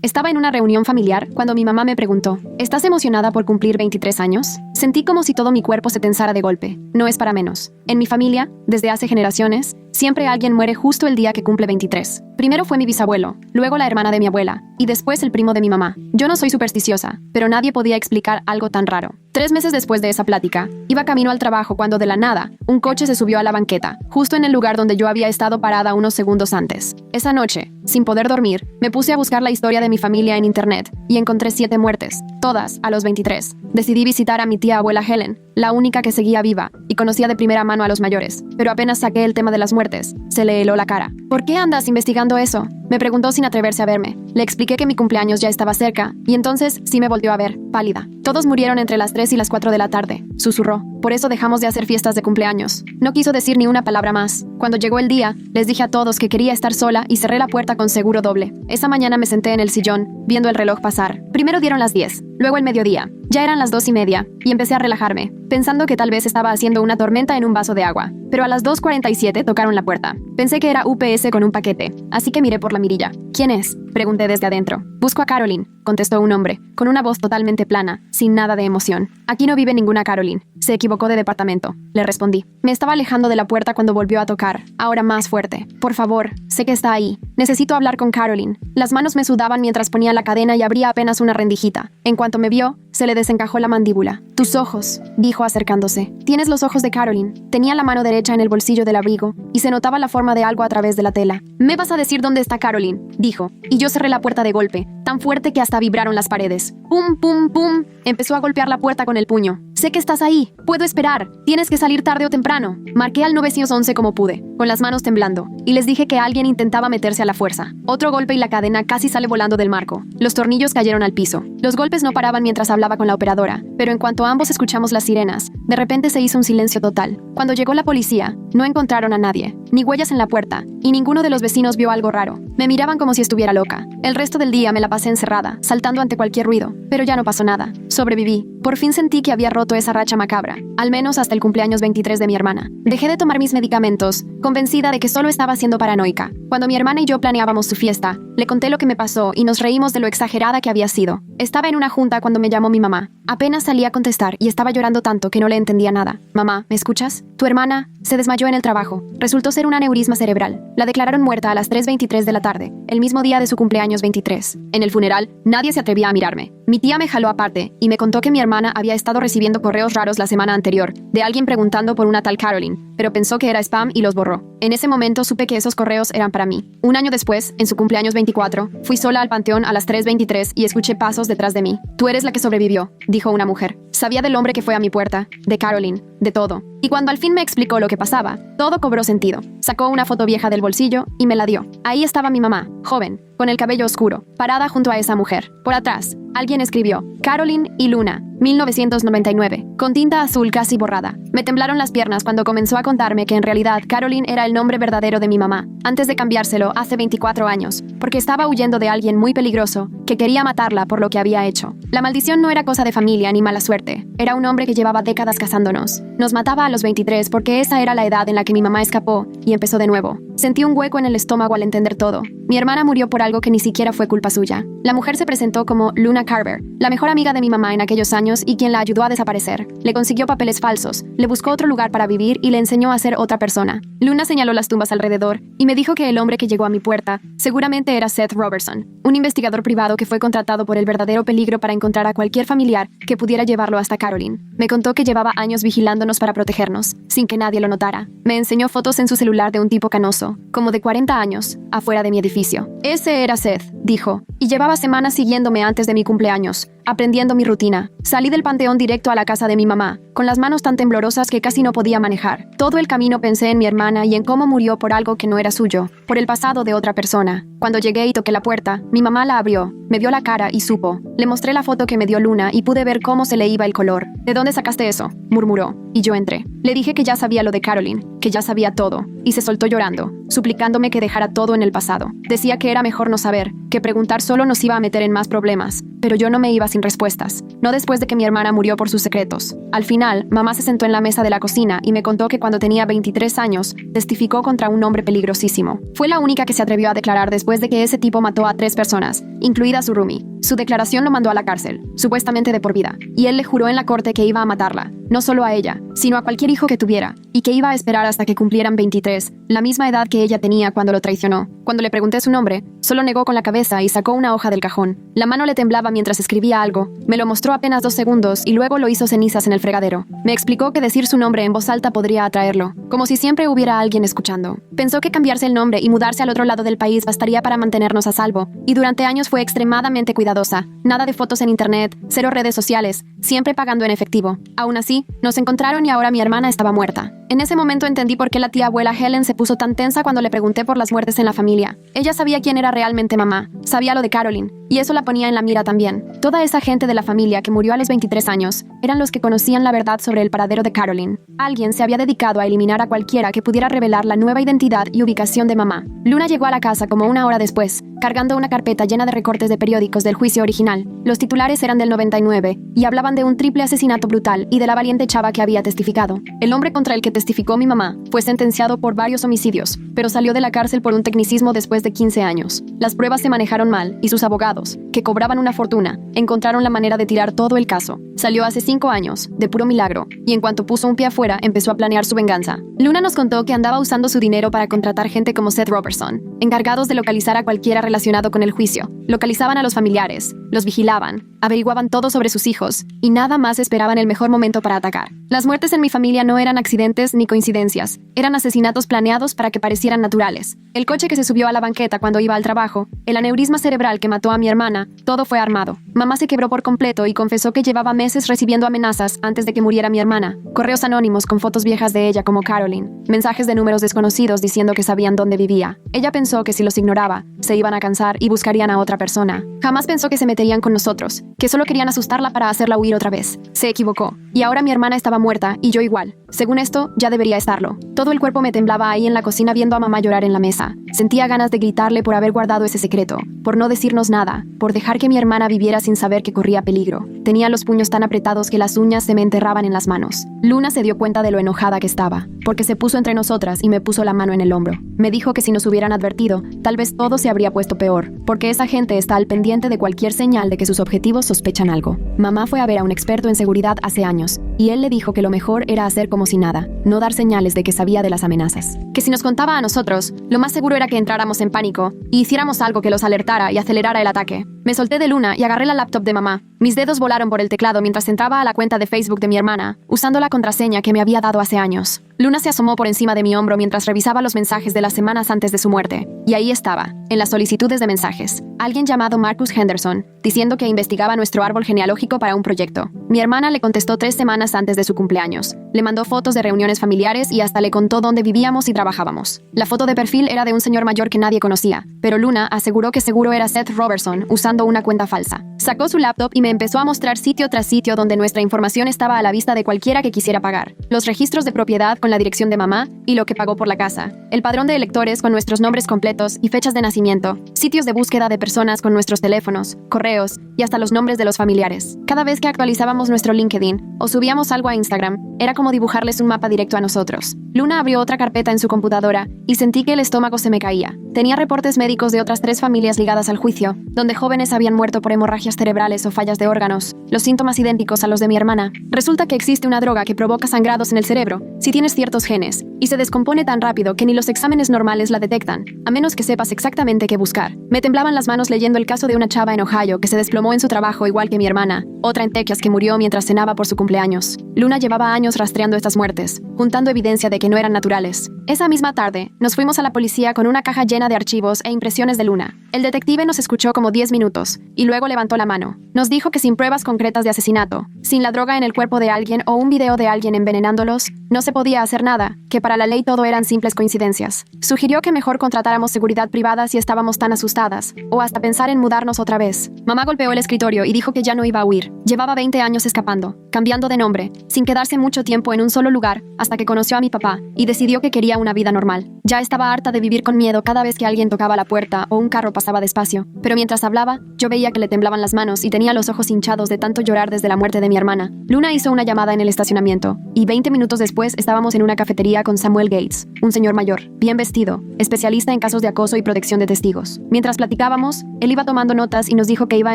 Estaba en una reunión familiar cuando mi mamá me preguntó, ¿estás emocionada por cumplir 23 años? Sentí como si todo mi cuerpo se tensara de golpe. No es para menos. En mi familia, desde hace generaciones, siempre alguien muere justo el día que cumple 23. Primero fue mi bisabuelo, luego la hermana de mi abuela, y después el primo de mi mamá. Yo no soy supersticiosa, pero nadie podía explicar algo tan raro. 3 meses después de esa plática, iba camino al trabajo cuando de la nada, un coche se subió a la banqueta, justo en el lugar donde yo había estado parada unos segundos antes. Esa noche, sin poder dormir, me puse a buscar la historia de mi familia en internet y encontré 7 muertes, todas a los 23. Decidí visitar a mi tía abuela Helen, la única que seguía viva, y conocía de primera mano a los mayores. Pero apenas saqué el tema de las muertes, se le heló la cara. ¿Por qué andas investigando eso?, me preguntó sin atreverse a verme. Le expliqué que mi cumpleaños ya estaba cerca, y entonces sí me volvió a ver, pálida. Todos murieron entre las 3 y las 4 de la tarde, susurró. Por eso dejamos de hacer fiestas de cumpleaños. No quiso decir ni una palabra más. Cuando llegó el día, les dije a todos que quería estar sola y cerré la puerta con seguro doble. Esa mañana me senté en el sillón, viendo el reloj pasar. Primero dieron las 10, luego el mediodía. Ya eran las 2:30, y empecé a relajarme, pensando que tal vez estaba haciendo una tormenta en un vaso de agua. Pero a las 2:47 tocaron la puerta. Pensé que era UPS con un paquete, así que miré por la mirilla. ¿Quién es?, pregunté desde adentro. Busco a Caroline, contestó un hombre, con una voz totalmente plana, sin nada de emoción. Aquí no vive ninguna Caroline. Se equivocó de departamento, le respondí. Me estaba alejando de la puerta cuando volvió a tocar, ahora más fuerte. Por favor, sé que está ahí. Necesito hablar con Caroline. Las manos me sudaban mientras ponía la cadena y abría apenas una rendijita. En cuanto me vio, se le desencajó la mandíbula. Tus ojos, dijo acercándose. Tienes los ojos de Caroline. Tenía la mano derecha en el bolsillo del abrigo y se notaba la forma de algo a través de la tela. Me vas a decir dónde está Caroline, dijo, y yo cerré la puerta de golpe, tan fuerte que hasta vibraron las paredes. Pum, pum, pum. Empezó a golpear la puerta con el puño. Sé que estás ahí. Puedo esperar. Tienes que salir tarde o temprano. Marqué al 911 como pude, con las manos temblando, y les dije que alguien intentaba meterse a la fuerza. Otro golpe y la cadena casi sale volando del marco. Los tornillos cayeron al piso. Los golpes no paraban mientras hablaba con la operadora, pero en cuanto ambos escuchamos las sirenas, de repente se hizo un silencio total. Cuando llegó la policía, no encontraron a nadie, ni huellas en la puerta, y ninguno de los vecinos vio algo raro. Me miraban como si estuviera loca. El resto del día me la pasé encerrada, saltando ante cualquier ruido, pero ya no pasó nada. Sobreviví. Por fin sentí que había roto esa racha macabra, al menos hasta el cumpleaños 23 de mi hermana. Dejé de tomar mis medicamentos, convencida de que solo estaba siendo paranoica. Cuando mi hermana y yo planeábamos su fiesta, le conté lo que me pasó y nos reímos de lo exagerada que había sido. Estaba en una junta cuando me llamó mi mamá. Apenas salí a contestar y estaba llorando tanto que no le entendía nada. Mamá, ¿me escuchas? Tu hermana se desmayó en el trabajo. Resultó ser un aneurisma cerebral. La declararon muerta a las 3:23 de la tarde, el mismo día de su cumpleaños 23. En el funeral, nadie se atrevía a mirarme. Mi tía me jaló aparte y me contó que mi hermana había estado recibiendo correos raros la semana anterior, de alguien preguntando por una tal Caroline, pero pensó que era spam y los borró. En ese momento supe que esos correos eran para mí. Un año después, en su cumpleaños 24, fui sola al panteón a las 3:23 y escuché pasos detrás de mí. Tú eres la que sobrevivió, dijo una mujer. Sabía del hombre que fue a mi puerta, de Caroline, de todo. Y cuando al fin me explicó lo que pasaba, todo cobró sentido. Sacó una foto vieja del bolsillo y me la dio. Ahí estaba mi mamá, joven, con el cabello oscuro, parada junto a esa mujer. Por atrás, alguien escribió, Caroline y Luna, 1999, con tinta azul casi borrada. Me temblaron las piernas cuando comenzó a contarme que en realidad Caroline era el nombre verdadero de mi mamá, antes de cambiárselo hace 24 años, porque estaba huyendo de alguien muy peligroso que quería matarla por lo que había hecho. La maldición no era cosa de familia ni mala suerte, era un hombre que llevaba décadas cazándonos. Nos mataba a los 23 porque esa era la edad en la que mi mamá escapó y empezó de nuevo. Sentí un hueco en el estómago al entender todo. Mi hermana murió por algo que ni siquiera fue culpa suya. La mujer se presentó como Luna Carver, la mejor amiga de mi mamá en aquellos años y quien la ayudó a desaparecer. Le consiguió papeles falsos, le buscó otro lugar para vivir y le enseñó a ser otra persona. Luna señaló las tumbas alrededor y me dijo que el hombre que llegó a mi puerta seguramente era Seth Robertson, un investigador privado que fue contratado por el verdadero peligro para encontrar a cualquier familiar que pudiera llevarlo hasta Caroline. Me contó que llevaba años vigilándonos para protegernos, sin que nadie lo notara. Me enseñó fotos en su celular de un tipo canoso, como de 40 años, afuera de mi edificio. Ese era Seth, dijo, y llevaba semanas siguiéndome antes de mi cumpleaños, aprendiendo mi rutina. Salí del panteón directo a la casa de mi mamá, con las manos tan temblorosas que casi no podía manejar. Todo el camino pensé en mi hermana y en cómo murió por algo que no era suyo, por el pasado de otra persona. Cuando llegué y toqué la puerta, mi mamá la abrió, me vio la cara y supo. Le mostré la foto que me dio Luna y pude ver cómo se le iba el color. ¿De dónde sacaste eso?, murmuró, y yo entré. Le dije que ya sabía lo de Caroline, que ya sabía todo, y se soltó llorando. suplicándome que dejara todo en el pasado. Decía que era mejor no saber, que preguntar solo nos iba a meter en más problemas, pero yo no me iba sin respuestas, no después de que mi hermana murió por sus secretos. Al final, mamá se sentó en la mesa de la cocina y me contó que cuando tenía 23 años, testificó contra un hombre peligrosísimo. Fue la única que se atrevió a declarar después de que ese tipo mató a 3 personas, incluida su roomie. Su declaración lo mandó a la cárcel, supuestamente de por vida, y él le juró en la corte que iba a matarla, no solo a ella, sino a cualquier hijo que tuviera, y que iba a esperar hasta que cumplieran 23, la misma edad que ella tenía cuando lo traicionó. Cuando le pregunté su nombre, solo negó con la cabeza y sacó una hoja del cajón. La mano le temblaba mientras escribía algo, me lo mostró apenas 2 segundos y luego lo hizo cenizas en el fregadero. Me explicó que decir su nombre en voz alta podría atraerlo, como si siempre hubiera alguien escuchando. Pensó que cambiarse el nombre y mudarse al otro lado del país bastaría para mantenernos a salvo, y durante años fue extremadamente cuidadosa. Nada de fotos en internet, 0 redes sociales, siempre pagando en efectivo. Aún así, nos encontraron y ahora mi hermana estaba muerta. En ese momento entendí por qué la tía abuela Helen se puso tan tensa cuando le pregunté por las muertes en la familia. Ella sabía quién era realmente mamá, sabía lo de Caroline, y eso la ponía en la mira también. Toda esa gente de la familia que murió a los 23 años eran los que conocían la verdad sobre el paradero de Caroline. Alguien se había dedicado a eliminar a cualquiera que pudiera revelar la nueva identidad y ubicación de mamá. Luna llegó a la casa como 1 hora después, cargando una carpeta llena de recortes de periódicos del juicio original. Los titulares eran del 99 y hablaban de un triple asesinato brutal y de la valiente chava que había testificado. El hombre contra el que testificó mi mamá fue sentenciado por varios homicidios, pero salió de la cárcel por un tecnicismo después de 15 años. Las pruebas se manejaron mal y sus abogados, que cobraban una fortuna, encontraron la manera de tirar todo el caso. Salió hace 5 años, de puro milagro, y en cuanto puso un pie afuera, empezó a planear su venganza. Luna nos contó que andaba usando su dinero para contratar gente como Seth Robertson, encargados de localizar a cualquiera relacionado con el juicio. Localizaban a los familiares, los vigilaban, averiguaban todo sobre sus hijos, y nada más esperaban el mejor momento para atacar. Las muertes en mi familia no eran accidentes ni coincidencias, eran asesinatos planeados para que parecieran naturales. El coche que se subió a la banqueta cuando iba al trabajo, el aneurisma cerebral que mató a mi hermana, todo fue armado. Mamá se quebró por completo y confesó que llevaba meses recibiendo amenazas antes de que muriera mi hermana. Correos anónimos con fotos viejas de ella como Caroline, mensajes de números desconocidos diciendo que sabían dónde vivía. Ella pensó que si los ignoraba, se iban a cansar y buscarían a otra persona. Jamás pensó que se meterían con nosotros, que solo querían asustarla para hacerla huir otra vez. Se equivocó, y ahora mi hermana estaba muerta y yo igual. Según esto, ya debería estarlo. Todo el cuerpo me temblaba ahí en la cocina viendo a mamá llorar en la mesa. Sentía ganas de gritarle por haber guardado ese secreto, por no decirnos nada, por dejar que mi hermana viviera sin saber que corría peligro. Tenía los puños tan apretados que las uñas se me enterraban en las manos. Luna se dio cuenta de lo enojada que estaba, porque se puso entre nosotras y me puso la mano en el hombro. Me dijo que si nos hubieran advertido, tal vez todo se habría puesto peor, porque esa gente está al pendiente de cualquier señal de que sus objetivos sospechan algo. Mamá fue a ver a un experto en seguridad hace años, y él le dijo que lo mejor era hacer como si nada, no dar señales de que sabía de las amenazas. Que si nos contaba a nosotros, lo más seguro era que entráramos en pánico y hiciéramos algo que los alertara y acelerara el ataque. Me solté de Luna y agarré la laptop de mamá. Mis dedos volaron por el teclado mientras entraba a la cuenta de Facebook de mi hermana, usando la contraseña que me había dado hace años. Luna se asomó por encima de mi hombro mientras revisaba los mensajes de las semanas antes de su muerte. Y ahí estaba, en las solicitudes de mensajes, alguien llamado Marcus Henderson, diciendo que investigaba nuestro árbol genealógico para un proyecto. Mi hermana le contestó 3 semanas antes de su cumpleaños. Le mandó fotos de reuniones familiares y hasta le contó dónde vivíamos y trabajábamos. La foto de perfil era de un señor mayor que nadie conocía, pero Luna aseguró que seguro era Seth Robertson usando una cuenta falsa. Sacó su laptop y me empezó a mostrar sitio tras sitio donde nuestra información estaba a la vista de cualquiera que quisiera pagar. Los registros de propiedad con la dirección de mamá y lo que pagó por la casa. El padrón de electores con nuestros nombres completos y fechas de nacimiento. Sitios de búsqueda de personas con nuestros teléfonos, correos y hasta los nombres de los familiares. Cada vez que actualizábamos nuestro LinkedIn o subíamos algo a Instagram, era como dibujarles un mapa directo a nosotros. Luna abrió otra carpeta en su computadora y sentí que el estómago se me caía. Tenía reportes médicos de otras 3 familias ligadas al juicio, donde jóvenes habían muerto por hemorragias cerebrales o fallas de órganos, los síntomas idénticos a los de mi hermana. Resulta que existe una droga que provoca sangrados en el cerebro si tienes ciertos genes, y se descompone tan rápido que ni los exámenes normales la detectan, a menos que sepas exactamente qué buscar. Me temblaban las manos leyendo el caso de una chava en Ohio que se desplomó en su trabajo igual que mi hermana, otra en Texas que murió mientras cenaba por su cumpleaños. Luna llevaba años rastreando estas muertes, juntando evidencia de que no eran naturales. Esa misma tarde, nos fuimos a la policía con una caja llena de archivos e impresiones de Luna. El detective nos escuchó como 10 minutos, y luego levantó la mano. Nos dijo que sin pruebas concretas de asesinato, sin la droga en el cuerpo de alguien o un video de alguien envenenándolos, no se podía hacer nada, que para la ley todo eran simples coincidencias. Sugirió que mejor contratáramos seguridad privada si estábamos tan asustadas, o hasta pensar en mudarnos otra vez. Mamá golpeó el escritorio y dijo que ya no iba a huir, Llevaba 20 años escapando, cambiando de nombre, sin quedarse mucho tiempo en un solo lugar, hasta que conoció a mi papá y decidió que quería una vida normal. Ya estaba harta de vivir con miedo cada vez que alguien tocaba la puerta o un carro pasaba despacio. Pero mientras hablaba, yo veía que le temblaban las manos y tenía los ojos hinchados de tanto llorar desde la muerte de mi hermana. Luna hizo una llamada en el estacionamiento, y 20 minutos después estábamos en una cafetería con Samuel Gates, un señor mayor, bien vestido, especialista en casos de acoso y protección de testigos. Mientras platicábamos, él iba tomando notas y nos dijo que iba a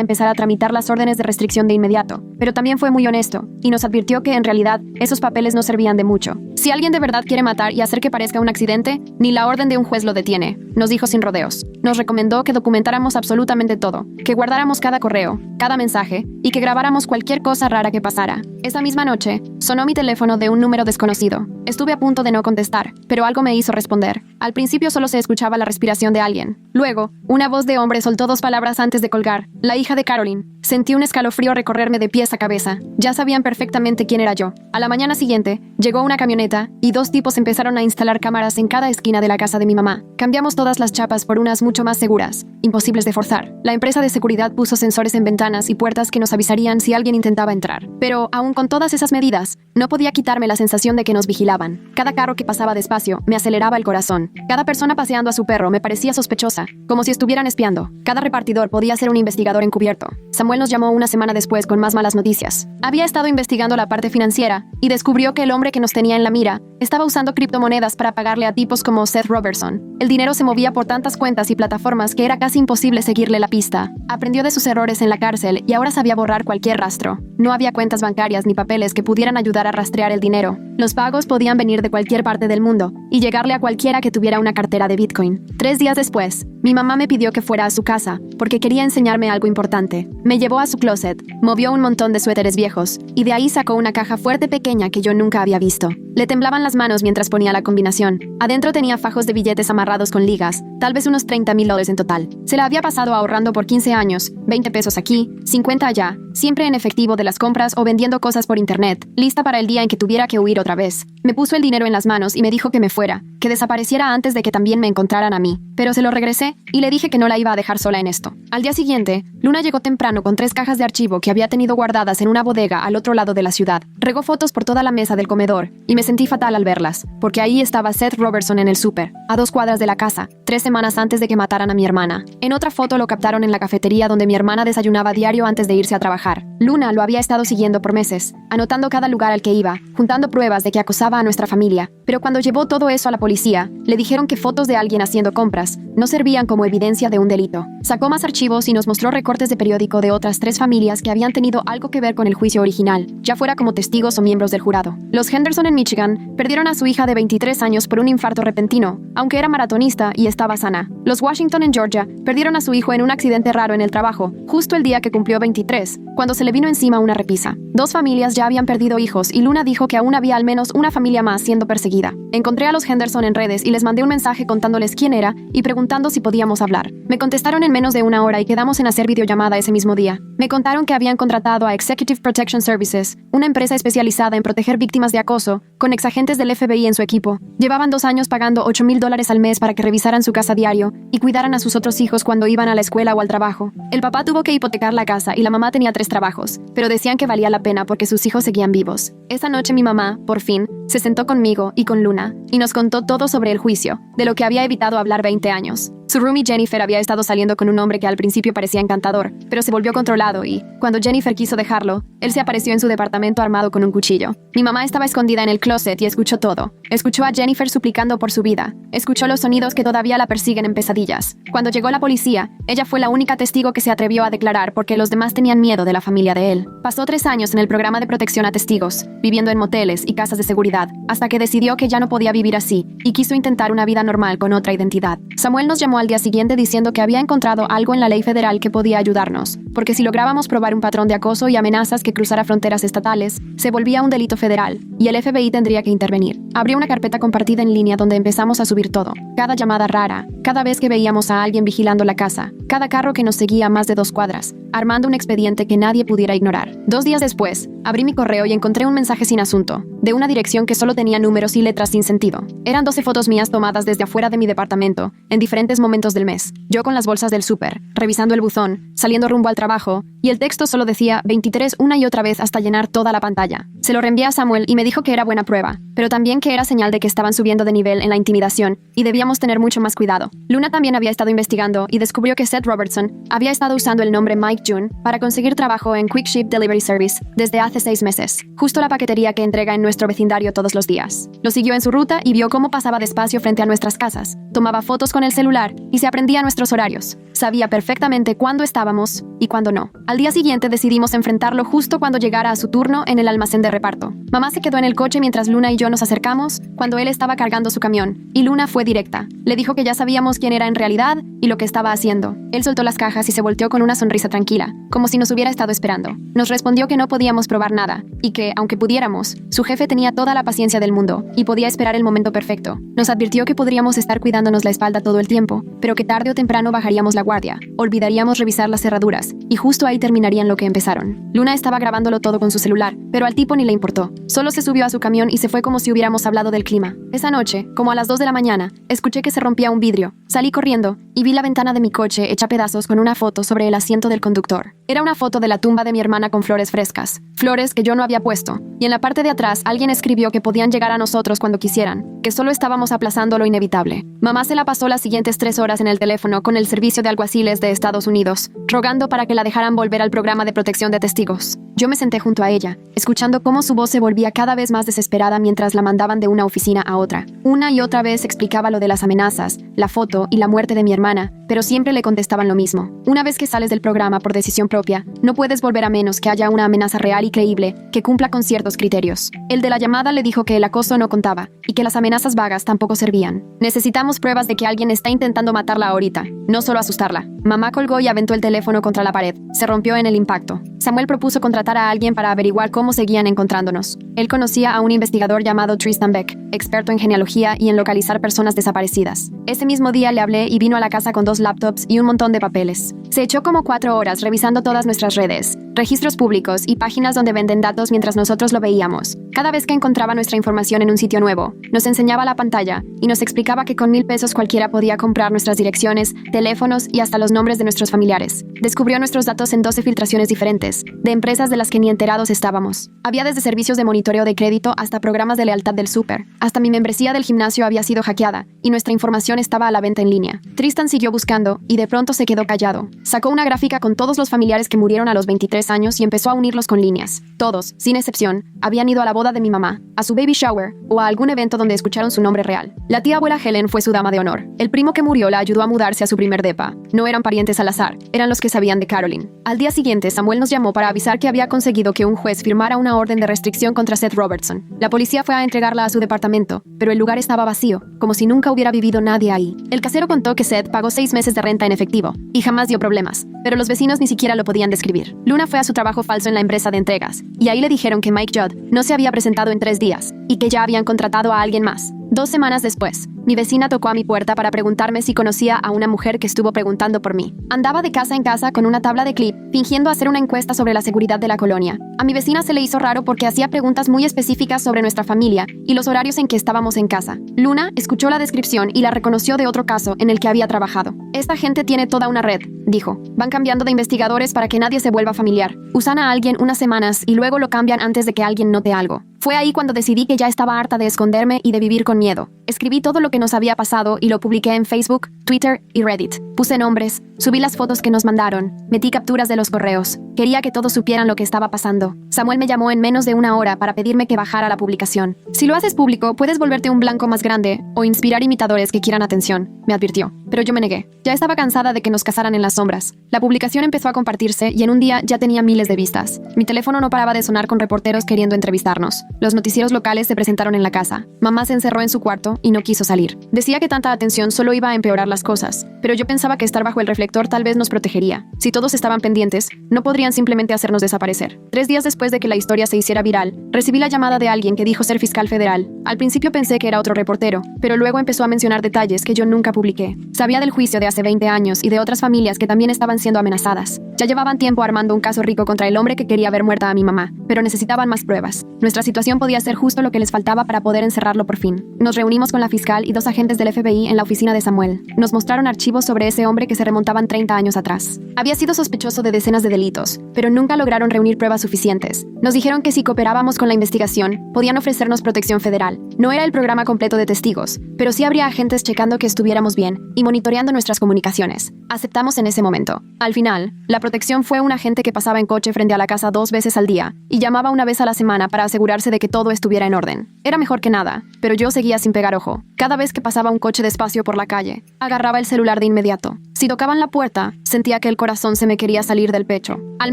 empezar a tramitar las órdenes de restricción de inmediato, pero también fue muy honesto, y nos advirtió que en realidad esos papeles no servían de mucho. Si alguien de verdad quiere matar y hacer que parezca un accidente, ni la orden de un juez lo detiene, nos dijo sin rodeos. Nos recomendó que documentáramos absolutamente todo, que guardáramos cada correo, cada mensaje, y que grabáramos cualquier cosa rara que pasara. Esa misma noche, sonó mi teléfono de un número desconocido. Estuve a punto de no contestar, pero algo me hizo responder. Al principio solo se escuchaba la respiración de alguien. Luego, una voz de hombre soltó 2 palabras antes de colgar. La hija de Caroline. Sentí un escalofrío recorrerme de pies a cabeza. Ya sabían perfectamente quién era yo. A la mañana siguiente, llegó una camioneta y 2 tipos empezaron a instalar cámaras en cada esquina de la casa de mi mamá. Cambiamos todas las chapas por unas mucho más seguras, imposibles de forzar. La empresa de seguridad puso sensores en ventanas y puertas que nos avisarían si alguien intentaba entrar. Pero, aún con todas esas medidas, no podía quitarme la sensación de que nos vigilaban. Cada carro que pasaba despacio me aceleraba el corazón. Cada persona paseando a su perro me parecía sospechosa, como si estuvieran espiando. Cada repartidor podía ser un investigador encubierto. Samuel nos llamó una semana después con más malas noticias. Había estado investigando la parte financiera y descubrió que el hombre que nos tenía en la mira estaba usando criptomonedas para pagarle a tipos como Seth Robertson. El dinero se movía por tantas cuentas y plataformas que era casi imposible seguirle la pista. Aprendió de sus errores en la cárcel y ahora sabía borrar cualquier rastro. No había cuentas bancarias ni papeles que pudieran ayudar a rastrear el dinero. Los pagos podían venir de cualquier parte del mundo y llegarle a cualquiera que tuviera una cartera de Bitcoin. 3 días después, mi mamá me pidió que fuera a su casa porque quería enseñarme algo importante. Me llevó a su closet, movió un montón de suéteres viejos y de ahí sacó una caja fuerte pequeña que yo nunca había visto. Le temblaban las manos mientras ponía la combinación. Adentro tenía fajos de billetes amarrados con ligas, tal vez unos $30,000 en total. Se la había pasado ahorrando por 15 años, 20 pesos aquí, 50 allá, siempre en efectivo de las compras o vendiendo cosas por internet, lista para el día en que tuviera que huir otra vez. Me puso el dinero en las manos y me dijo que me fuera, que desapareciera antes de que también me encontraran a mí. Pero se lo regresé y le dije que no la iba a dejar sola en esto. Al día siguiente, Luna llegó temprano con 3 cajas de archivo que había tenido guardadas en una bodega al otro lado de la ciudad. Regó fotos por toda la mesa del comedor y me sentí fatal al verlas, porque ahí estaba Seth Robertson en el súper, a 2 cuadras de la casa, 3 semanas antes de que mataran a mi hermana. En otra foto lo captaron en la cafetería donde mi hermana desayunaba diario antes de irse a trabajar. Luna lo había estado siguiendo por meses, anotando cada lugar al que iba, juntando pruebas de que acosaba a nuestra familia. Pero cuando llevó todo eso a la policía, le dijeron que fotos de alguien haciendo compras no servían como evidencia de un delito. Sacó más archivos y nos mostró recortes de periódico de otras 3 familias que habían tenido algo que ver con el juicio original, ya fuera como testigos o miembros del jurado. Los Henderson en Michigan perdieron a su hija de 23 años por un infarto repentino, aunque era maratonista y estaba sana. Los Washington en Georgia perdieron a su hijo en un accidente raro en el trabajo, justo el día que cumplió 23, cuando se le vino encima una repisa. 2 familias ya habían perdido hijos y Luna dijo que aún había al menos una familia más siendo perseguida. Encontré a los Henderson en redes y les mandé un mensaje contándoles quién era y preguntando si podíamos hablar. Me contestaron en menos de 1 hora y quedamos en hacer videollamada ese mismo día. Me contaron que habían contratado a Executive Protection Services, una empresa especializada en proteger víctimas de acoso, con exagentes del FBI en su equipo. Llevaban 2 años pagando $8,000 al mes para que revisaran su casa diario y cuidaran a sus otros hijos cuando iban a la escuela o al trabajo. El papá tuvo que hipotecar la casa y la mamá tenía 3 trabajos, pero decían que valía la pena porque sus hijos seguían vivos. Esa noche mi mamá, por fin, se sentó conmigo y con Luna y nos contó todo sobre el juicio, de lo que había evitado hablar 20 años. Su roomie Jennifer había estado saliendo con un hombre que al principio parecía encantador, pero se volvió controlado y, cuando Jennifer quiso dejarlo, él se apareció en su departamento armado con un cuchillo. Mi mamá estaba escondida en el closet y escuchó todo. Escuchó a Jennifer suplicando por su vida. Escuchó los sonidos que todavía la persiguen en pesadillas. Cuando llegó la policía, ella fue la única testigo que se atrevió a declarar porque los demás tenían miedo de la familia de él. Pasó 3 años en el programa de protección a testigos, viviendo en moteles y casas de seguridad, hasta que decidió que ya no podía vivir así y quiso intentar una vida normal con otra identidad. Samuel nos llamó al día siguiente diciendo que había encontrado algo en la ley federal que podía ayudarnos, porque si lográbamos probar un patrón de acoso y amenazas que cruzara fronteras estatales, se volvía un delito federal, y el FBI tendría que intervenir. Abrió una carpeta compartida en línea donde empezamos a subir todo. Cada llamada rara, cada vez que veíamos a alguien vigilando la casa, cada carro que nos seguía a más de 2 cuadras, armando un expediente que nadie pudiera ignorar. 2 días después, abrí mi correo y encontré un mensaje sin asunto, de una dirección que solo tenía números y letras sin sentido. Eran 12 fotos mías tomadas desde afuera de mi departamento, en diferentes momentos del mes. Yo con las bolsas del súper, revisando el buzón, saliendo rumbo al trabajo, y el texto solo decía 23 una y otra vez hasta llenar toda la pantalla. Se lo reenvié a Samuel y me dijo que era buena prueba, pero también que era señal de que estaban subiendo de nivel en la intimidación y debíamos tener mucho más cuidado. Luna también había estado investigando y descubrió que Seth Robertson había estado usando el nombre Mike June para conseguir trabajo en Quick Ship Delivery Service desde hace 6 meses, justo la paquetería que entrega en nuestro vecindario todos los días. Lo siguió en su ruta y vio cómo pasaba despacio frente a nuestras casas, tomaba fotos con el celular y se aprendía nuestros horarios. Sabía perfectamente cuándo estábamos y cuándo no. Al día siguiente decidimos enfrentarlo justo cuando llegara a su turno en el almacén de reparto. Mamá se quedó en el coche mientras Luna y yo nos acercamos cuando él estaba cargando su camión, y Luna fue directa. Le dijo que ya sabíamos quién era en realidad y lo que estaba haciendo. Él soltó las cajas y se volteó con una sonrisa tranquila, como si nos hubiera estado esperando. Nos respondió que no podíamos probar nada, y que, aunque pudiéramos, su jefe tenía toda la paciencia del mundo y podía esperar el momento perfecto. Nos advirtió que podríamos estar cuidándonos la espalda todo el tiempo, pero que tarde o temprano bajaríamos la guardia, olvidaríamos revisar las cerraduras, y justo ahí terminarían lo que empezaron. Luna estaba grabándolo todo con su celular, pero al tipo ni le importó. Solo se subió a su camión y se fue como si hubiéramos hablado del clima. Esa noche, como a las 2 de la mañana, escuché que se rompía un vidrio. Salí corriendo y vi la ventana de mi coche hecha pedazos con una foto sobre el asiento del conductor. Era una foto de la tumba de mi hermana con flores frescas, flores que yo no había puesto, y en la parte de atrás alguien escribió que podían llegar a nosotros cuando quisieran, que solo estábamos aplazando lo inevitable. Mamá se la pasó las siguientes 3 horas en el teléfono con el servicio de alguaciles de Estados Unidos, rogando para que la dejaran volver al programa de protección de testigos. Yo me senté junto a ella, escuchando cómo su voz se volvía cada vez más desesperada mientras la mandaban de una oficina a otra. Una y otra vez explicaba lo de las amenazas, la foto y la muerte de mi hermana, pero siempre le contestaban lo mismo. Una vez que sales del programa por decisión propia, no puedes volver a menos que haya una amenaza real y creíble que cumpla con ciertos criterios. El de la llamada le dijo que el acoso no contaba y que las amenazas vagas tampoco servían. Necesitamos pruebas de que alguien está intentando matarla ahorita, no solo asustarla. Mamá colgó y aventó el teléfono contra la pared. Se rompió en el impacto. Samuel propuso contratar a alguien para averiguar cómo seguían encontrándonos. Él conocía a un investigador llamado Tristan Beck, experto en genealogía y en localizar personas desaparecidas. Ese mismo día le hablé y vino a la casa con 2 laptops y un montón de papeles. Se echó como 4 horas revisando todas nuestras redes, registros públicos y páginas donde venden datos mientras nosotros lo veíamos. Cada vez que encontraba nuestra información en un sitio nuevo, nos enseñaba la pantalla y nos explicaba que con 1,000 pesos cualquiera podía comprar nuestras direcciones, teléfonos y hasta los nombres de nuestros familiares. Descubrió nuestros datos en 12 filtraciones diferentes, de empresas de las que ni enterados estábamos. Había desde servicios de monitoreo de crédito hasta programas de lealtad del súper. Hasta mi membresía del gimnasio había sido hackeada y nuestra información estaba a la venta en línea. Tristan siguió buscando y de pronto se quedó callado. Sacó una gráfica con todos los familiares que murieron a los 23 años y empezó a unirlos con líneas. Todos, sin excepción, habían ido a la boda de mi mamá, a su baby shower o a algún evento donde escucharon su nombre real. La tía abuela Helen fue su dama de honor. El primo que murió la ayudó a mudarse a su primer depa. No eran parientes al azar, eran los que sabían de Caroline. Al día siguiente, Samuel nos llamó para avisar que había conseguido que un juez firmara una orden de restricción contra Seth Robertson. La policía fue a entregarla a su departamento, pero el lugar estaba vacío, como si nunca hubiera vivido nadie ahí. El casero contó que Seth pagó 6 meses de renta en efectivo y jamás dio problemas, pero los vecinos ni siquiera lo podían describir. Luna fue a su trabajo falso en la empresa de entregas, y ahí le dijeron que Mike Judd no se había presentado en 3 días y que ya habían contratado a alguien más. 2 semanas después, mi vecina tocó a mi puerta para preguntarme si conocía a una mujer que estuvo preguntando por mí. Andaba de casa en casa con una tabla de clip, fingiendo hacer una encuesta sobre la seguridad de la colonia. A mi vecina se le hizo raro porque hacía preguntas muy específicas sobre nuestra familia y los horarios en que estábamos en casa. Luna escuchó la descripción y la reconoció de otro caso en el que había trabajado. Esta gente tiene toda una red, dijo. Van cambiando de investigadores para que nadie se vuelva familiar. Usan a alguien unas semanas y luego lo cambian antes de que alguien note algo. Fue ahí cuando decidí que ya estaba harta de esconderme y de vivir con miedo. Escribí todo lo que nos había pasado y lo publiqué en Facebook, Twitter y Reddit. Puse nombres, subí las fotos que nos mandaron, metí capturas de los correos. Quería que todos supieran lo que estaba pasando. Samuel me llamó en menos de 1 hora para pedirme que bajara la publicación. Si lo haces público, puedes volverte un blanco más grande o inspirar imitadores que quieran atención, me advirtió. Pero yo me negué. Ya estaba cansada de que nos casaran en las sombras. La publicación empezó a compartirse y en un día ya tenía miles de vistas. Mi teléfono no paraba de sonar con reporteros queriendo entrevistarnos. Los noticieros locales se presentaron en la casa. Mamá se encerró en su cuarto y no quiso salir. Decía que tanta atención solo iba a empeorar las cosas, pero yo pensaba que estar bajo el reflector tal vez nos protegería. Si todos estaban pendientes, no podrían simplemente hacernos desaparecer. 3 días después de que la historia se hiciera viral, recibí la llamada de alguien que dijo ser fiscal federal. Al principio pensé que era otro reportero, pero luego empezó a mencionar detalles que yo nunca publiqué. Sabía del juicio de hace 20 años y de otras familias que también estaban siendo amenazadas. Ya llevaban tiempo armando un caso rico contra el hombre que quería ver muerta a mi mamá, pero necesitaban más pruebas. Nuestra situación podía ser justo lo que les faltaba para poder encerrarlo por fin. Nos reunimos con la fiscal y 2 agentes del FBI en la oficina de Samuel. Nos mostraron archivos sobre ese hombre que se remontaban 30 años atrás. Había sido sospechoso de decenas de delitos, pero nunca lograron reunir pruebas suficientes. Nos dijeron que si cooperábamos con la investigación, podían ofrecernos protección federal. No era el programa completo de testigos, pero sí habría agentes checando que estuviéramos bien y monitoreando nuestras comunicaciones. Aceptamos en ese momento. Al final, la protección fue un agente que pasaba en coche frente a la casa 2 veces al día y llamaba una vez a la semana para asegurarse de que todo estuviera en orden. Era mejor que nada, pero yo seguía sin pegar ojo. Cada vez que pasaba un coche despacio por la calle, agarraba el celular de inmediato. Si tocaban la puerta, sentía que el corazón se me quería salir del pecho. Al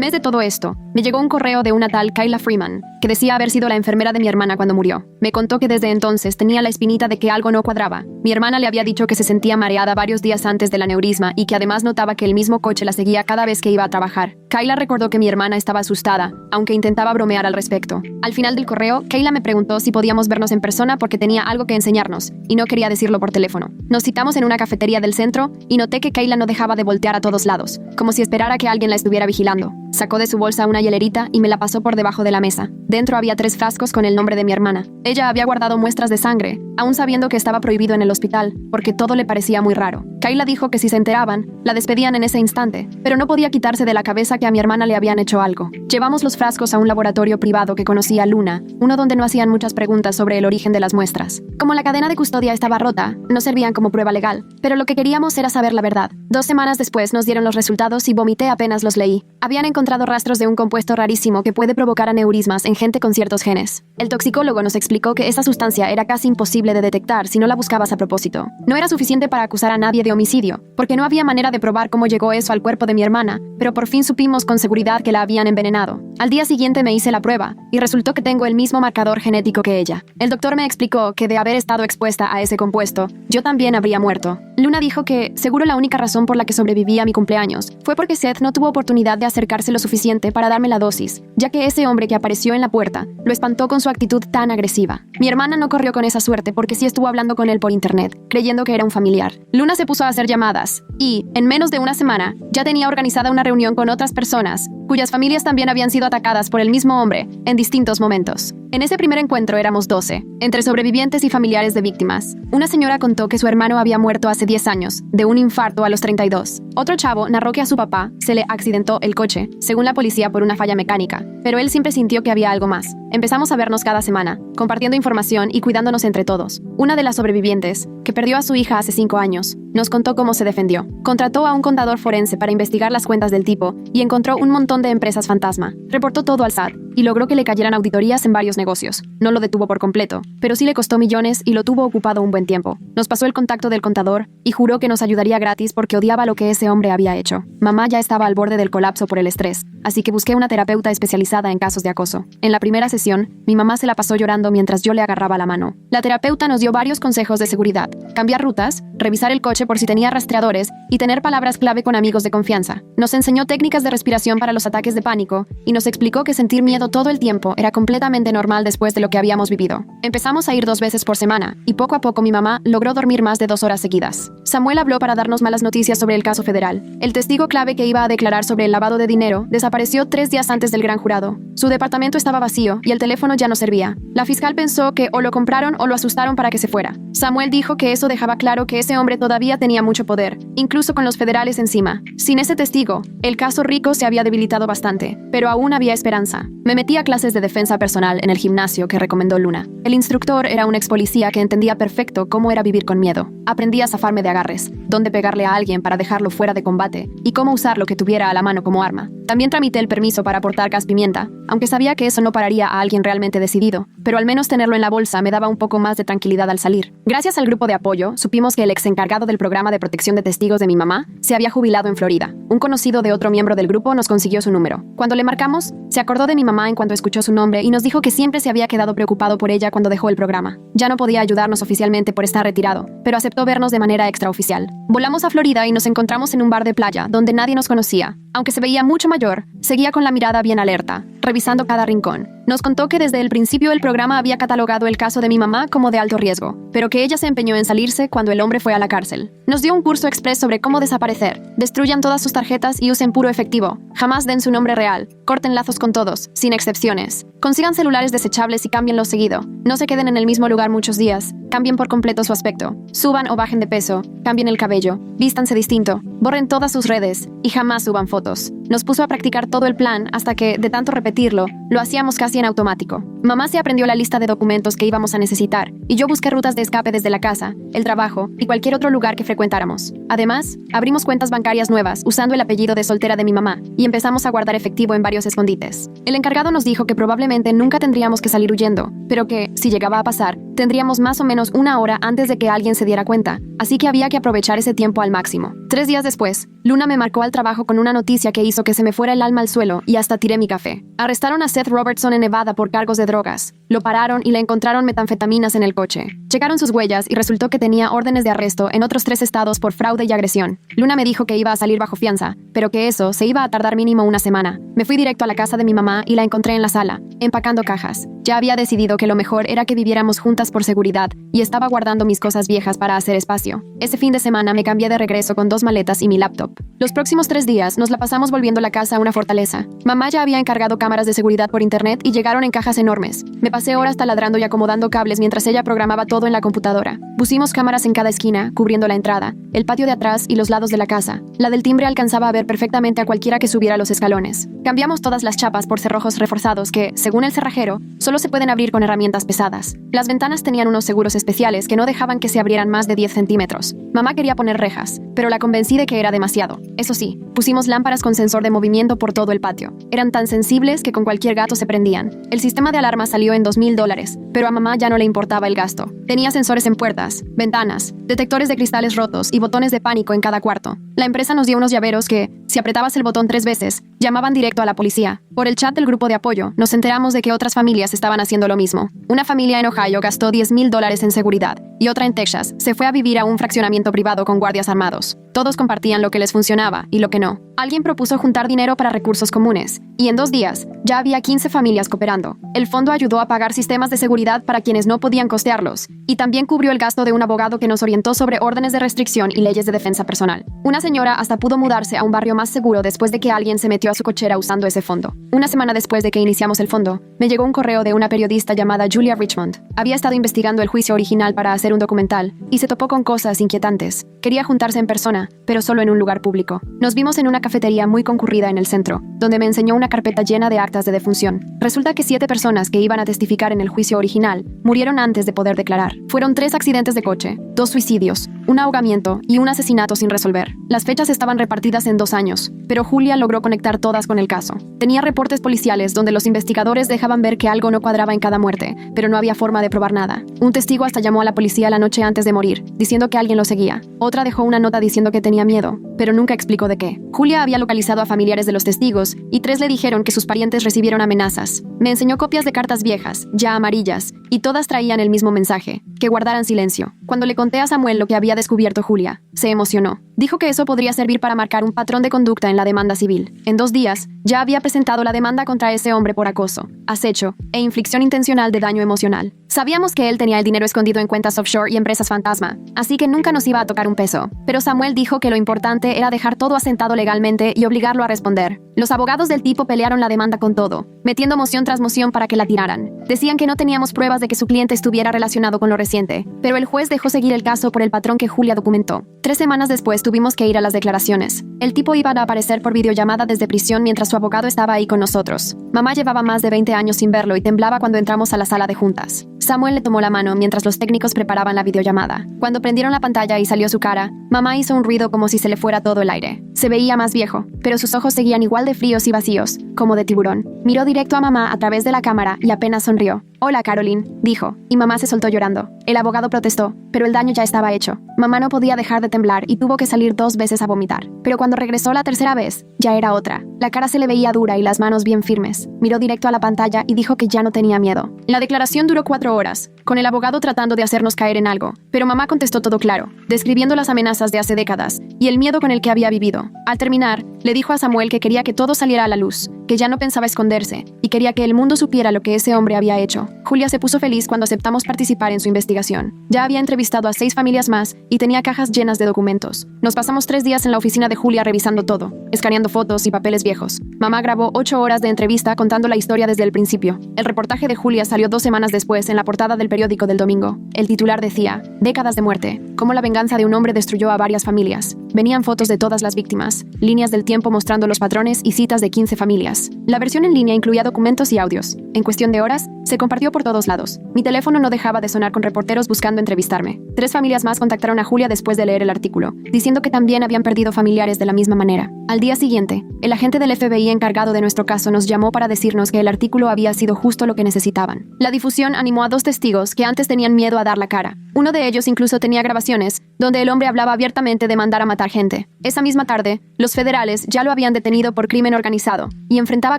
mes de todo esto, me llegó un correo de una tal Kayla Freeman, que decía haber sido la enfermera de mi hermana cuando murió. Me contó que desde entonces tenía la espinita de que algo no cuadraba. Mi hermana le había dicho que se sentía mareada varios días antes del aneurisma y que además notaba que el mismo coche la seguía cada vez que iba a trabajar. Kayla recordó que mi hermana estaba asustada, aunque intentaba bromear al respecto. Al final del correo, Kayla me preguntó si podíamos vernos en persona porque tenía algo que enseñarnos, y no quería decirlo por teléfono. Nos citamos en una cafetería del centro y noté que Kayla no dejaba de voltear a todos lados, como si esperara que alguien la estuviera vigilando. Sacó de su bolsa una hielerita y me la pasó por debajo de la mesa. Dentro había 3 frascos con el nombre de mi hermana. Ella había guardado muestras de sangre, aún sabiendo que estaba prohibido en el hospital, porque todo le parecía muy raro. Kayla dijo que si se enteraban, la despedían en ese instante, pero no podía quitarse de la cabeza que a mi hermana le habían hecho algo. Llevamos los frascos a un laboratorio privado que conocía Luna, uno donde no hacían muchas preguntas sobre el origen de las muestras. Como la cadena de custodia estaba rota, no servían como prueba legal, pero lo que queríamos era saber la verdad. 2 semanas después nos dieron los resultados y vomité apenas los leí. Habían encontrado rastros de un compuesto rarísimo que puede provocar aneurismas en gente con ciertos genes. El toxicólogo nos explicó que esa sustancia era casi imposible de detectar si no la buscabas a propósito. No era suficiente para acusar a nadie de homicidio, porque no había manera de probar cómo llegó eso al cuerpo de mi hermana, pero por fin supimos con seguridad que la habían envenenado. Al día siguiente me hice la prueba, y resultó que tengo el mismo marcador genético que ella. El doctor me explicó que de haber estado expuesta a ese compuesto, yo también habría muerto. Luna dijo que, seguro la única razón por la que sobreviví a mi cumpleaños, fue porque Seth no tuvo oportunidad de acercarse lo suficiente para darme la dosis, ya que ese hombre que apareció en la puerta lo espantó con su actitud tan agresiva. Mi hermana no corrió con esa suerte porque sí estuvo hablando con él por internet, creyendo que era un familiar. Luna se puso a hacer llamadas y, en menos de una semana, ya tenía organizada una reunión con otras personas, cuyas familias también habían sido atacadas por el mismo hombre en distintos momentos. En ese primer encuentro éramos 12, entre sobrevivientes y familiares de víctimas. Una señora contó que su hermano había muerto hace 10 años, de un infarto a los 32. Otro chavo narró que a su papá se le accidentó el coche, según la policía por una falla mecánica, pero él siempre sintió que había algo más. Empezamos a vernos cada semana, compartiendo información y cuidándonos entre todos. Una de las sobrevivientes, que perdió a su hija hace 5 años, nos contó cómo se defendió. Contrató a un contador forense para investigar las cuentas del tipo y encontró un montón de empresas fantasma. Reportó todo al SAT y logró que le cayeran auditorías en varios negocios. No lo detuvo por completo, pero sí le costó millones y lo tuvo ocupado un buen tiempo. Nos pasó el contacto del contador y juró que nos ayudaría gratis porque odiaba lo que ese hombre había hecho. Mamá ya estaba al borde del colapso por el estrés, así que busqué una terapeuta especializada en casos de acoso. En la primera sesión, mi mamá se la pasó llorando mientras yo le agarraba la mano. La terapeuta nos dio varios consejos de seguridad: cambiar rutas, revisar el coche por si tenía rastreadores y tener palabras clave con amigos de confianza. Nos enseñó técnicas de respiración para los ataques de pánico y nos explicó que sentir miedo todo el tiempo era completamente normal después de lo que habíamos vivido. Empezamos a ir 2 veces por semana y poco a poco mi mamá logró dormir más de 2 horas seguidas. Samuel habló para darnos malas noticias sobre el caso federal. El testigo clave que iba a declarar sobre el lavado de dinero desapareció 3 días antes del gran jurado. Su departamento estaba vacío y el teléfono ya no servía. La fiscal pensó que o lo compraron o lo asustaron para que se fuera. Samuel dijo que eso dejaba claro que ese hombre todavía tenía mucho poder, incluso con los federales encima. Sin ese testigo, el caso Rico se había debilitado bastante, pero aún había esperanza. Me metí a clases de defensa personal en el gimnasio que recomendó Luna. El instructor era un ex policía que entendía perfecto cómo era vivir con miedo. Aprendí a zafarme de agarres, dónde pegarle a alguien para dejarlo fuera de combate y cómo usar lo que tuviera a la mano como arma. También tramité el permiso para portar gas pimienta, aunque sabía que eso no pararía a alguien realmente decidido, pero al menos tenerlo en la bolsa me daba un poco más de tranquilidad al salir. Gracias al grupo de apoyo, supimos que el ex encargado del programa de protección de testigos de mi mamá se había jubilado en Florida. Un conocido de otro miembro del grupo nos consiguió su número. Cuando le marcamos, se acordó de mi mamá en cuanto escuchó su nombre y nos dijo que siempre se había quedado preocupado por ella cuando dejó el programa. Ya no podía ayudarnos oficialmente por estar retirado, pero aceptó vernos de manera extraoficial. Volamos a Florida y nos encontramos en un bar de playa donde nadie nos conocía. Aunque se veía mucho mayor, seguía con la mirada bien alerta. revisando cada rincón. Nos contó que desde el principio el programa había catalogado el caso de mi mamá como de alto riesgo, pero que ella se empeñó en salirse cuando el hombre fue a la cárcel. Nos dio un curso express sobre cómo desaparecer. Destruyan todas sus tarjetas y usen puro efectivo. Jamás den su nombre real. Corten lazos con todos, sin excepciones. Consigan celulares desechables y cámbienlos seguido. No se queden en el mismo lugar muchos días. Cambien por completo su aspecto. Suban o bajen de peso. Cambien el cabello. Vístanse distinto. Borren todas sus redes y jamás suban fotos. Nos puso a practicar todo el plan hasta que, de tanto repetirlo, lo hacíamos casi en automático. Mamá se aprendió la lista de documentos que íbamos a necesitar y yo busqué rutas de escape desde la casa, el trabajo y cualquier otro lugar que frecuentáramos. Además, abrimos cuentas bancarias nuevas usando el apellido de soltera de mi mamá y empezamos a guardar efectivo en varios escondites. El encargado nos dijo que probablemente nunca tendríamos que salir huyendo, pero que, si llegaba a pasar, tendríamos más o menos una hora antes de que alguien se diera cuenta, así que había que aprovechar ese tiempo al máximo. 3 días después, Luna me marcó al trabajo con una noticia que hizo que se me fuera el alma al suelo y hasta tiré mi café. Arrestaron a Seth Robertson en Nevada por cargos de drogas. Lo pararon y le encontraron metanfetaminas en el coche. Checaron sus huellas y resultó que tenía órdenes de arresto en otros 3 estados por fraude y agresión. Luna me dijo que iba a salir bajo fianza, pero que eso se iba a tardar mínimo una semana. Me fui directo a la casa de mi mamá y la encontré en la sala, empacando cajas. Ya había decidido que lo mejor era que viviéramos juntas por seguridad y estaba guardando mis cosas viejas para hacer espacio. Ese fin de semana me cambié de regreso con 2 maletas y mi laptop. Los próximos 3 días nos la pasamos volviendo la casa a una fortaleza. Mamá ya había encargado cámaras de seguridad por internet y llegaron en cajas enormes. Me pasé horas taladrando y acomodando cables mientras ella programaba todo en la computadora. Pusimos cámaras en cada esquina, cubriendo la entrada, el patio de atrás y los lados de la casa. La del timbre alcanzaba a ver perfectamente a cualquiera que subiera los escalones. Cambiamos todas las chapas por cerrojos reforzados que, según el cerrajero, solo se pueden abrir con herramientas pesadas. Las ventanas tenían unos seguros especiales que no dejaban que se abrieran más de 10 centímetros. Mamá quería poner rejas, pero la convencí de que era demasiado. Eso sí, pusimos lámparas con sensor de movimiento por todo el patio. Eran tan sensibles que con cualquier gato se prendían. El sistema de alarma salió en $2,000, pero a mamá ya no le importaba el gasto. Tenía sensores en puertas, ventanas, detectores de cristales rotos y botones de pánico en cada cuarto. La empresa nos dio unos llaveros que, si apretabas el botón 3 veces, llamaban directo a la policía. Por el chat del grupo de apoyo, nos enteramos de que otras familias estaban haciendo lo mismo. Una familia en Ohio gastó $10,000 en seguridad y otra en Texas se fue a vivir a un fraccionamiento privado con guardias armados. Todos compartían lo que les funcionaba y lo que no. Alguien propuso juntar dinero para recursos comunes, y en 2 días ya había 15 familias cooperando. El fondo ayudó a pagar sistemas de seguridad para quienes no podían costearlos, y también cubrió el gasto de un abogado que nos orientó sobre órdenes de restricción y leyes de defensa personal. Una señora hasta pudo mudarse a un barrio más seguro después de que alguien se metió a su cochera usando ese fondo. Una semana después de que iniciamos el fondo, me llegó un correo de una periodista llamada Julia Richmond. Había estado investigando el juicio original para hacer un documental, y se topó con cosas inquietantes. Quería juntarse en persona, pero solo en un lugar público. Nos vimos en una cafetería muy concurrida en el centro, donde me enseñó una carpeta llena de actas de defunción. Resulta que 7 personas que iban a testificar en el juicio original murieron antes de poder declarar. Fueron 3 accidentes de coche, 2 suicidios, un ahogamiento y un asesinato sin resolver. Las fechas estaban repartidas en 2 años, pero Julia logró conectar todas con el caso. Tenía reportes policiales donde los investigadores dejaban ver que algo no cuadraba en cada muerte, pero no había forma de probar nada. Un testigo hasta llamó a la policía la noche antes de morir, diciendo que alguien lo seguía. Otra dejó una nota diciendo que tenía miedo, pero nunca explicó de qué. Julia había localizado a familiares de los testigos y 3 le dijeron que sus parientes recibieron amenazas. Me enseñó copias de cartas viejas, ya amarillas, y todas traían el mismo mensaje, que guardaran silencio. Cuando le conté a Samuel lo que había descubierto Julia, se emocionó. Dijo que eso podría servir para marcar un patrón de conducta en la demanda civil. En 2 días, ya había presentado la demanda contra ese hombre por acoso, acecho e inflicción intencional de daño emocional. Sabíamos que él tenía el dinero escondido en cuentas offshore y empresas fantasma, así que nunca nos iba a tocar un peso. Pero Samuel dijo que lo importante era dejar todo asentado legalmente y obligarlo a responder. Los abogados del tipo pelearon la demanda con todo, metiendo moción tras moción para que la tiraran. Decían que no teníamos pruebas de que su cliente estuviera relacionado con lo reciente, pero el juez dejó seguir el caso por el patrón que Julia documentó. 3 semanas después tuvimos que ir a las declaraciones. El tipo iba a aparecer por videollamada desde prisión mientras su abogado estaba ahí con nosotros. Mamá llevaba más de 20 años sin verlo y temblaba cuando entramos a la sala de juntas. Samuel le tomó la mano mientras los técnicos preparaban la videollamada. Cuando prendieron la pantalla y salió su cara, mamá hizo un ruido como si se le fuera todo el aire. Se veía más viejo, pero sus ojos seguían igual de fríos y vacíos, como de tiburón. Miró directo a mamá a través de la cámara y apenas sonrió. «Hola, Caroline», dijo, y mamá se soltó llorando. El abogado protestó, pero el daño ya estaba hecho. Mamá no podía dejar de temblar y tuvo que salir 2 veces a vomitar. Pero cuando regresó la tercera vez, ya era otra. La cara se le veía dura y las manos bien firmes. Miró directo a la pantalla y dijo que ya no tenía miedo. La declaración duró 4 horas, con el abogado tratando de hacernos caer en algo, pero mamá contestó todo claro, describiendo las amenazas de hace décadas y el miedo con el que había vivido. Al terminar, Le dijo a Samuel que quería que todo saliera a la luz, que ya no pensaba esconderse, y quería que el mundo supiera lo que ese hombre había hecho. Julia se puso feliz cuando aceptamos participar en su investigación. Ya había entrevistado a 6 familias más y tenía cajas llenas de documentos. Nos pasamos 3 días en la oficina de Julia revisando todo, escaneando fotos y papeles viejos. Mamá grabó 8 horas de entrevista contando la historia desde el principio. El reportaje de Julia salió 2 semanas después en la portada del periódico del domingo. El titular decía: décadas de muerte, cómo la venganza de un hombre destruyó a varias familias. Venían fotos de todas las víctimas, líneas del tiempo mostrando los patrones y citas de 15 familias. La versión en línea incluía documentos y audios. En cuestión de horas, se compartió por todos lados. Mi teléfono no dejaba de sonar con reporteros buscando entrevistarme. 3 familias más contactaron a Julia después de leer el artículo, diciendo que también habían perdido familiares de la misma manera. Al día siguiente, el agente del FBI encargado de nuestro caso nos llamó para decirnos que el artículo había sido justo lo que necesitaban. La difusión animó a 2 testigos que antes tenían miedo a dar la cara. Uno de ellos incluso tenía grabaciones donde el hombre hablaba abiertamente de mandar a matar gente. Esa misma tarde, los federales ya lo habían detenido por crimen organizado y enfrentaba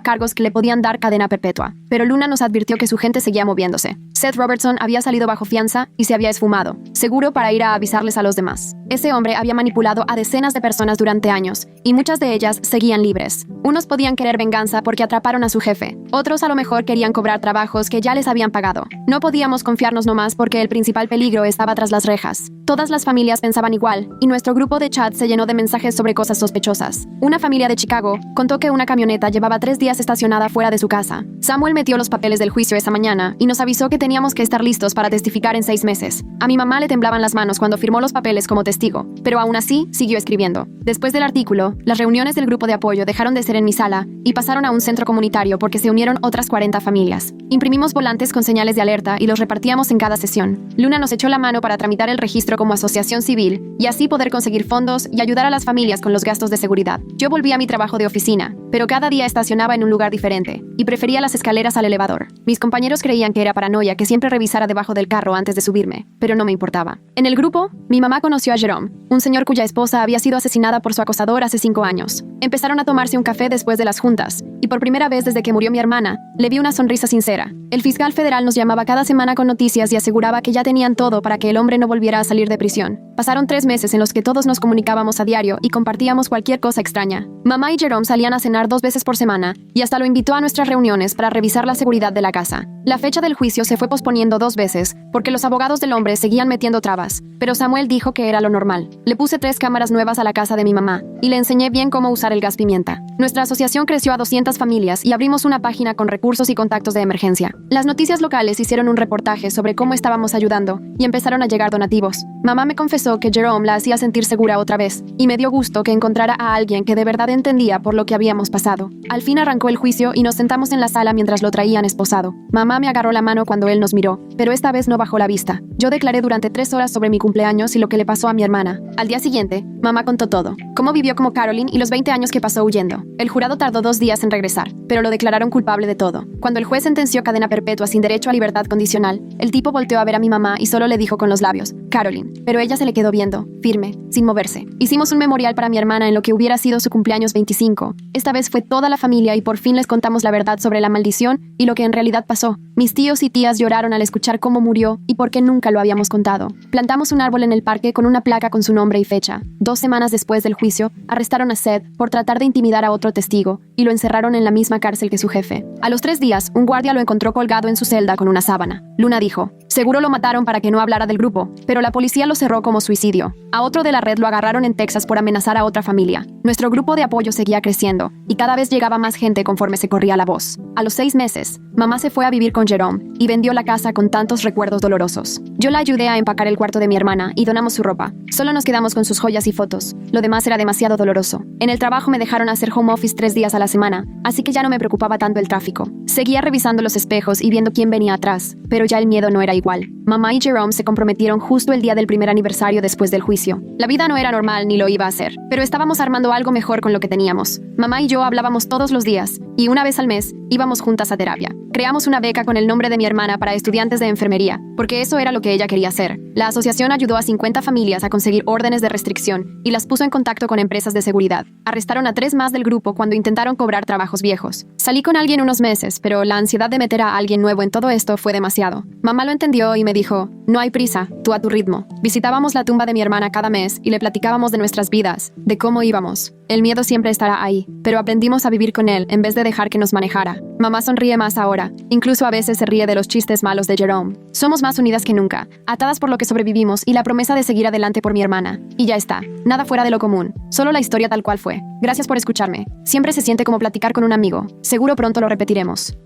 cargos que le podían dar cadena perpetua. Pero Luna nos advirtió que su gente seguía moviéndose. Seth Robertson había salido bajo fianza y se había esfumado, seguro para ir a avisarles a los demás. Ese hombre había manipulado a decenas de personas durante años y muchas de ellas seguían libres. Unos podían querer venganza porque atraparon a su jefe. Otros a lo mejor querían cobrar trabajos que ya les habían pagado. No podíamos confiarnos nomás porque el principal peligro estaba tras las rejas. Todas las familias pensaban igual y nuestro grupo de chat se llenó de mensajes sobre cosas sospechosas. Una familia de Chicago contó que una camioneta llevaba 3 días estacionada fuera de su casa. Samuel metió los papeles del juicio esa mañana y nos avisó que teníamos que estar listos para testificar en 6 meses. A mi mamá le temblaban las manos cuando firmó los papeles como testigo, pero aún así siguió escribiendo. Después del artículo, las reuniones del grupo de apoyo dejaron de ser en mi sala y pasaron a un centro comunitario porque se unieron otras 40 familias. Imprimimos volantes con señales de alerta y los repartíamos en cada sesión. Luna nos echó la mano para tramitar el registro como asociación civil y así poder conseguir fondos y ayudar a las familias con los gastos de seguridad. Yo volví a mi trabajo de oficina, pero cada día estacionaba en un lugar diferente y prefería las escaleras al elevador. Mis compañeros creían que era paranoia que siempre revisara debajo del carro antes de subirme, pero no me importaba. En el grupo, mi mamá conoció a Jerome, un señor cuya esposa había sido asesinada por su acosador hace 5 años. Empezaron a tomarse un café después de las juntas, y por primera vez desde que murió mi hermana, le vi una sonrisa sincera. El fiscal federal nos llamaba cada semana con noticias y aseguraba que ya tenían todo para que el hombre no volviera a salir de prisión. Pasaron 3 meses en los que todos nos comunicábamos a diario y compartíamos cualquier cosa extraña. Mamá y Jerome salían a cenar 2 veces por semana, y hasta lo invitó a nuestras reuniones para revisar la seguridad de la casa. La fecha del juicio se fue posponiendo 2 veces, porque los abogados del hombre seguían metiendo trabas, pero Samuel dijo que era lo normal. Le puse 3 cámaras nuevas a la casa de mi mamá, y le enseñé bien cómo usar el gas pimienta. Nuestra asociación creció a 200 familias y abrimos una página con recursos y contactos de emergencia. Las noticias locales hicieron un reportaje sobre cómo estábamos ayudando, y empezaron a llegar donativos. Mamá me confesó que Jerome la hacía sentir segura otra vez, y me dio gusto que encontrara a alguien que de verdad entendía por lo que habíamos pasado. Al fin arrancó el juicio y nos sentamos en la sala mientras lo traían esposado. Mamá me agarró la mano cuando él nos miró, pero esta vez no bajó la vista. Yo declaré durante 3 horas sobre mi cumpleaños y lo que le pasó a mi hermana. Al día siguiente, mamá contó todo. Cómo vivió como Caroline y los 20 años que pasó huyendo. El jurado tardó 2 días en regresar, pero lo declararon culpable de todo. Cuando el juez sentenció cadena perpetua sin derecho a libertad condicional, el tipo volteó a ver a mi mamá y solo le dijo con los labios: Caroline. Pero ella se le quedó viendo, firme, sin moverse. Hicimos un memorial para mi hermana en lo que hubiera sido su cumpleaños 25. Esta vez fue toda la familia y por fin les contamos la verdad sobre la maldición y lo que en realidad pasó. Mis tíos y tías lloraron al escuchar cómo murió y por qué nunca lo habíamos contado. Plantamos un árbol en el parque con una placa con su nombre y fecha. 2 semanas después del juicio, arrestaron a Seth por tratar de intimidar a otro testigo y lo encerraron en la misma cárcel que su jefe. A los 3 días, un guardia lo encontró colgado en su celda con una sábana. Luna dijo: seguro lo mataron para que no hablara del grupo, pero la policía lo cerró como suicidio. A otro de la red lo agarraron en Texas por amenazar a otra familia. Nuestro grupo de apoyo seguía creciendo y cada vez llegaba más gente conforme se corría la voz. A los 6 meses, mamá se fue a vivir con Jerome y vendió la casa con tantos recuerdos dolorosos. Yo la ayudé a empacar el cuarto de mi hermana y donamos su ropa. Solo nos quedamos con sus joyas y fotos. Lo demás era demasiado doloroso. En el trabajo me dejaron hacer home office 3 días a la semana, así que ya no me preocupaba tanto el tráfico. Seguía revisando los espejos y viendo quién venía atrás, pero ya el miedo no era igual. Mamá y Jerome se comprometieron justo el día del primer aniversario después del juicio. La vida no era normal ni lo iba a ser, pero estábamos armando algo mejor con lo que teníamos. Mamá y yo hablábamos todos los días, y una vez al mes íbamos juntas a terapia. Creamos una beca con el nombre de mi hermana para estudiantes de enfermería, porque eso era lo que ella quería hacer. La asociación ayudó a 50 familias a conseguir órdenes de restricción y las puso en contacto con empresas de seguridad. Arrestaron a 3 más del grupo cuando intentaron cobrar trabajos viejos. Salí con alguien unos meses, pero la ansiedad de meter a alguien nuevo en todo esto fue demasiado. Mamá lo entendió y me dijo, no hay prisa, tú a tu ritmo. Visitábamos la tumba de mi hermana cada mes y le platicábamos de nuestras vidas, de cómo íbamos. El miedo siempre estará ahí, pero aprendimos a vivir con él en vez de dejar que nos manejara. Mamá sonríe más ahora, incluso a veces se ríe de los chistes malos de Jerome. Somos más unidas que nunca, atadas por lo que sobrevivimos y la promesa de seguir adelante por mi hermana. Y ya está, nada fuera de lo común, solo la historia tal cual fue. Gracias por escucharme. Siempre se siente como platicar con un amigo. Seguro pronto lo repetiremos.